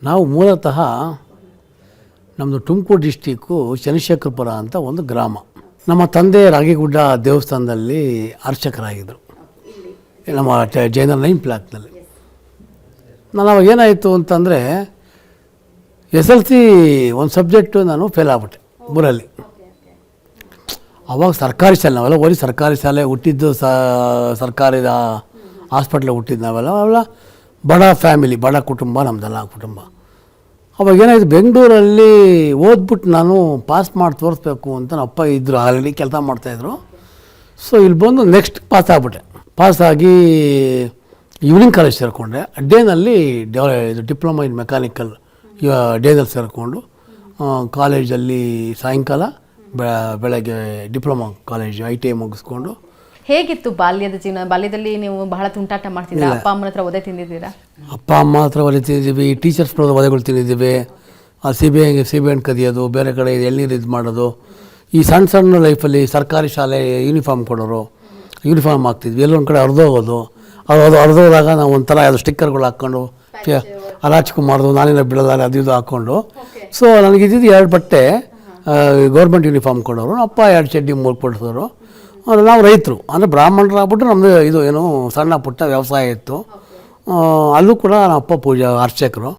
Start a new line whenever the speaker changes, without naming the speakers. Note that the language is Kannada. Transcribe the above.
ನಾವು ಮೂಲತಃ ನಮ್ಮದು ತುಮಕೂರು ಡಿಸ್ಟಿಕ್ಕು ಚನ್ನಶೇಖರಪುರ ಅಂತ ಒಂದು ಗ್ರಾಮ. ನಮ್ಮ ತಂದೆ ರಾಗಿಗುಡ್ಡ ದೇವಸ್ಥಾನದಲ್ಲಿ ಅರ್ಚಕರಾಗಿದ್ದರು, ನಮ್ಮ ಜೈನ ಲೈನ್ ಬ್ಲಾಕ್ನಲ್ಲಿ. ನಾನು ಅವಾಗ ಏನಾಯಿತು ಅಂತಂದರೆ SLC ಒಂದು ಸಬ್ಜೆಕ್ಟು ನಾನು ಫೇಲ್ ಆಗ್ಬಿಟ್ಟೆ ಊರಲ್ಲಿ. ಅವಾಗ ಸರ್ಕಾರಿ ಶಾಲೆ, ನಾವೆಲ್ಲ ಓದಿ ಸರ್ಕಾರಿ ಶಾಲೆ ಹುಟ್ಟಿದ್ದು ಸರ್ಕಾರಿ ಹಾಸ್ಪಿಟ್ಲಿಗೆ ಹುಟ್ಟಿದ್ದು ನಾವೆಲ್ಲ ಬಡ ಫ್ಯಾಮಿಲಿ, ಬಡ ಕುಟುಂಬ ನಮ್ಮದೆಲ್ಲ ಕುಟುಂಬ. ಅವಾಗ ಏನಾಯಿತು, ಬೆಂಗಳೂರಲ್ಲಿ ಓದ್ಬಿಟ್ಟು ನಾನು ಪಾಸ್ ಮಾಡಿ ತೋರಿಸ್ಬೇಕು ಅಂತ ನಮ್ಮ ಅಪ್ಪ ಇದ್ದರು, ಆಲ್ರೆಡಿ ಕೆಲಸ ಮಾಡ್ತಾಯಿದ್ರು. ಸೊ ಇಲ್ಲಿ ಬಂದು ನೆಕ್ಸ್ಟ್ ಪಾಸ್ ಆಗಿಬಿಟ್ಟೆ. ಪಾಸಾಗಿ ಈವ್ನಿಂಗ್ ಕಾಲೇಜ್ ಸೇರಿಕೊಂಡೆ. ಡೇನಲ್ಲಿ ಇದು ಡಿಪ್ಲೊಮಾ ಇನ್ ಮೆಕ್ಯಾನಿಕಲ್ ಡೇನಲ್ಲಿ ಸೇರಿಕೊಂಡು ಕಾಲೇಜಲ್ಲಿ ಸಾಯಂಕಾಲ ಬೆಳಗ್ಗೆ ಡಿಪ್ಲೊಮಾ ಕಾಲೇಜು ITI ಮುಗಿಸ್ಕೊಂಡು.
ಹೇಗಿತ್ತು ಬಾಲ್ಯದ ಜೀವನ? ಬಾಲ್ಯದಲ್ಲಿ ನೀವು ಬಹಳ ತುಂಟಾಟ ಮಾಡ್ತಿದ್ದೀರಾ? ಅಪ್ಪ ಅಮ್ಮನ ಹತ್ರ ಒದೆ ತಿಂದಿದ್ದೀರಾ?
ಅಪ್ಪ ಅಮ್ಮ ಹತ್ರ ಒದೆ ತಿಂದಿದ್ದೀವಿ, ಟೀಚರ್ಸ್ ಒದೆಗಳು ತಿಂದಿದ್ದೀವಿ. CBN ಕದಿಯೋದು, ಬೇರೆ ಕಡೆ ಎಳ್ನೀರು ಇದು ಮಾಡೋದು. ಈ ಸಣ್ಣ ಸಣ್ಣ ಲೈಫಲ್ಲಿ ಸರ್ಕಾರಿ ಶಾಲೆ ಯೂನಿಫಾರ್ಮ್ ಕೊಡೋರು, ಯೂನಿಫಾರ್ಮ್ ಹಾಕ್ತಿದ್ವಿ. ಎಲ್ಲೊಂದು ಕಡೆ ಹರಿದೋಗೋದು, ಅದು ಹರಿದೋದಾಗ ನಾವು ಒಂಥರ ಯಾವುದು ಸ್ಟಿಕ್ಕರ್ಗಳು ಹಾಕ್ಕೊಂಡು ಅಲಾಚ್ಕೊಂಬಾರ್ದು, ನಾನೇನೋ ಬಿಡಲ್ಲ ಅದು ಇದು ಹಾಕ್ಕೊಂಡು. ಸೊ ನನಗಿದ್ದು 2 ಬಟ್ಟೆ ಗೌರ್ಮೆಂಟ್ ಯೂನಿಫಾರ್ಮ್ ಕೊಡೋರು, ಅಪ್ಪ 2 ಚಡ್ಡಿ 3 ಕೊಡಿಸೋರು. ನಾವು ರೈತರು, ಅಂದರೆ ಬ್ರಾಹ್ಮಣರಾಗ್ಬಿಟ್ಟು ನಮ್ಮದು ಇದು ಏನು ಸಣ್ಣ ಪುಟ್ಟ ವ್ಯವಸಾಯ ಇತ್ತು. ಅಲ್ಲೂ ಕೂಡ ನಮ್ಮ ಅಪ್ಪ ಅರ್ಚಕರು.